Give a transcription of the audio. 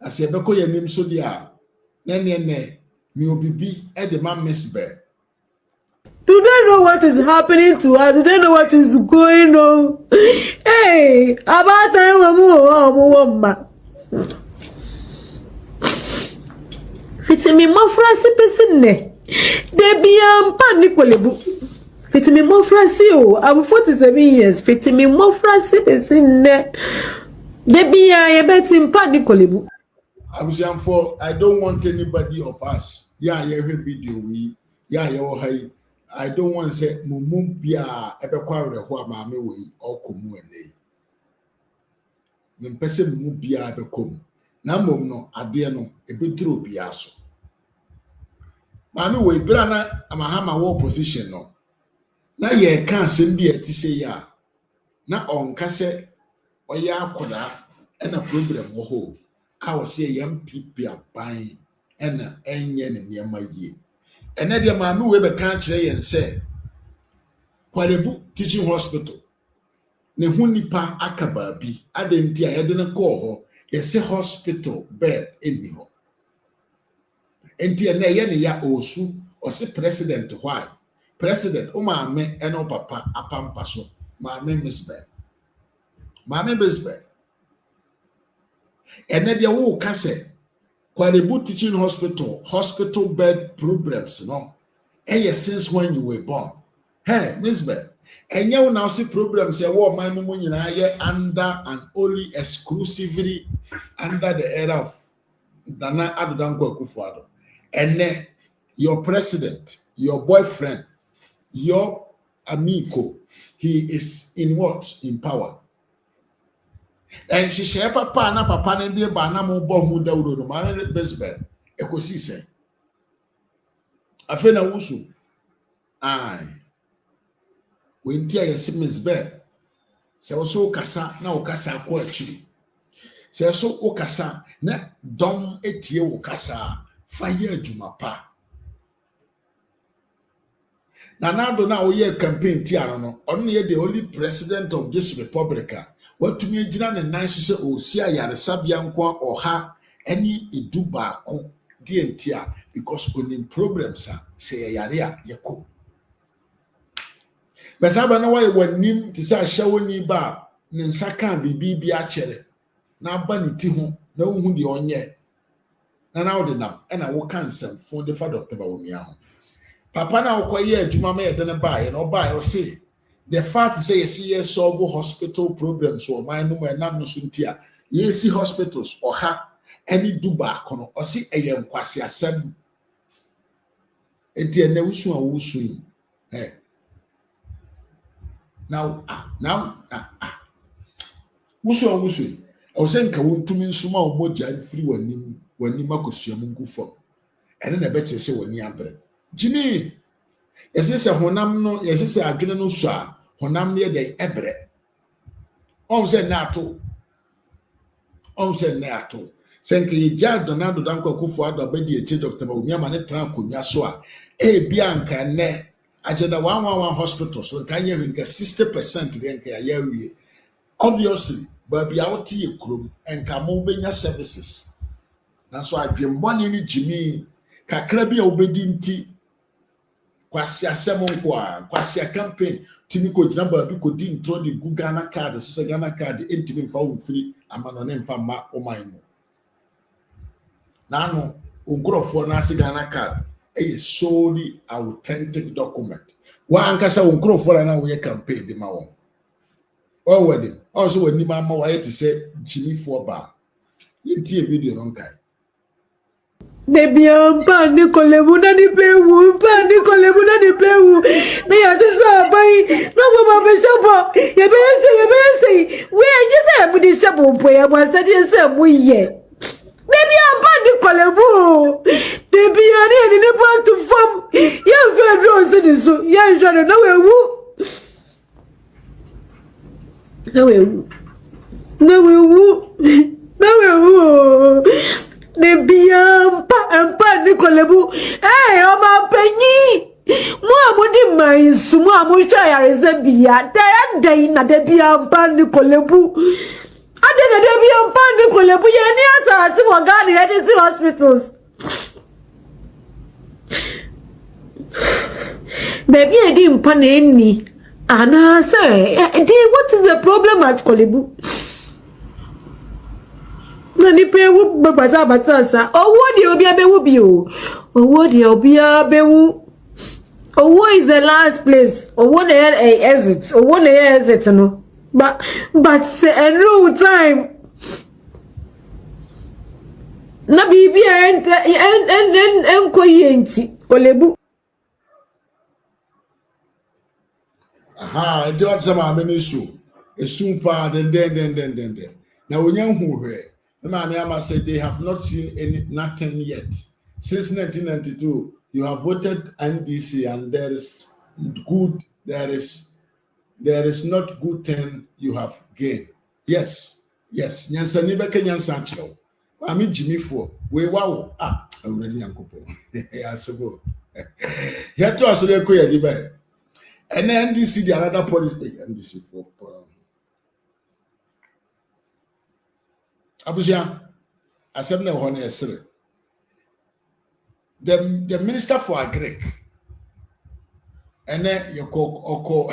As a beko ye nim so dia. Ne mi obibi e de man Mzbel. Do they know what is happening to us? Do they know what is going on? Hey, about time mama. Fitimi mo frasi pesine. Debi ampa nikolebu. Fitimi mo frasi o. I'm 47 years. Fitimi mo frasi pesine. Debi ya beti mpa nikolebu. I don't want anybody of us. Yeah, every video we. Yeah, you I don't want to say mumumpia ebekwa reho amaame we okomu ene. Mempese mumumpia ebekom. Na mom no ade no ebeduro bia so. Maame we bra na mahama wo position no. Na ye kan asem bia ti se ya. Na onka se oya akoda na problem wo ho. A wo se yam pipia ban na enye ne niam yie. Ene de maame we be kan kire yen se Kwarebu teaching hospital ne hu nipa akaba bi adenti a yede ne ko ho yese hospital bed eni ho enti ene ye ne ya osu o se president why president o maame ene o papa apampa so maame Mzbel ene de wo ka se Kwarebu teaching hospital bed problems no since when you were born. Hey, Mzbel, and you now see problems here. What my mum under and only exclusively under the era of Dana Adudango Kufuado. And then your president, your boyfriend, your amigo, he is in what? In power. And she share papa na papa ne de ba na mo bo hu dawro no ma ne Mzbel ekosi se afa na wusu ai wenti ayese Mzbel se wo so kasa na wo kasa ko akiri se so wo kasa na dom etie wo kasa fa ye adwuma pa na nado na wo ye campaign ti ano no ono ye the only president of this republic. What to me, Jinan and nice to say, oh, see, I had a Sabianqua or ha any Iduba ko DNTR because when problems are say Yaria Yako. But I know why when Nim to say Shawani Bar, Ninsaka be Biachere. Now Bunny Tiho, no one the on ye. And now the now, and I will cancel for the father of the Baumia. Papa now quiet, Jumame than buy and or buy or say. The fact is, yes, solve hospital problems or my number and no suntia. Yes, hospitals or ha any duba kono or see a young quasia seven. Eti ne wusu a wusu. Hey. Now, wusu a wusu. I was saying, Kawun to me small moja free when you makosua mungu form. And then I bet you say when you are Jimmy. Yes, it's a honam no, yes, it's a adrenaline no sha. Honam near the ebre. Say nato. Say nato. Senke ja Donald Danko Kufuado abedi eche Dr. Bawumia mane tran konya so a bianka ne agenda 111 hospital so kan ye nka 60% de nka ya wie. Obviously, but be out ye krom enka mo benya services. Na so adwembone ni Jimmy kakra bi a obedi nti kwasi asemo nko a kwasi campaign timi ko jamba bi ko di intro di Ghana card so Ghana card entimi mfa wo free amano ne mfa ma o man mo nano onkrofo na ase Ghana card solely authentic document wa ankasa onkrofo na wo ye campaign di ma wo o wadi also wani ma ma wa ye ti se Jimmy for ba yenti video no nkai Baby, I'm panning colebuna di pewu, panning colebuna di pewu. Me asisa bai, no mama be shabo. Ye be say, we just have the shabo boy. I was said yes, we ye. Baby, I'm panning colebu. Baby, I need the part to form. You very rose in so. You should know who. Empa Nicolebu, Oma Penny. Mo my sumo amusha ya rezebia. Day na debia Nicolebu. I de bi ampa ni kolebu ye ni asase wo Ghana ye di hospitals. Baby I didn't pan any. Anna say, what is the problem at Kolebu? Nani pe wo babaza basasa. Oh what you be abewu bi o. Oh what you be abewu. Oh what is the last place? Oh what the exit? Oh what the exit no. But say a no time. Na bibi en koyenti Kolebu. Aha, it was some amenisu. A soon pa then. Now when young who here, the man said they have not seen nothing yet. Since 1992, you have voted NDC and there is not good thing you have gained. Yes. Nyansa ni beke nyansa chiro. Ami Jimmy for we wow already yankopo. Yeah, so here to us the ko yedi ba. And then NDC the another policy NDC for Abuja asem na ho na esere. The minister for agric and then you oko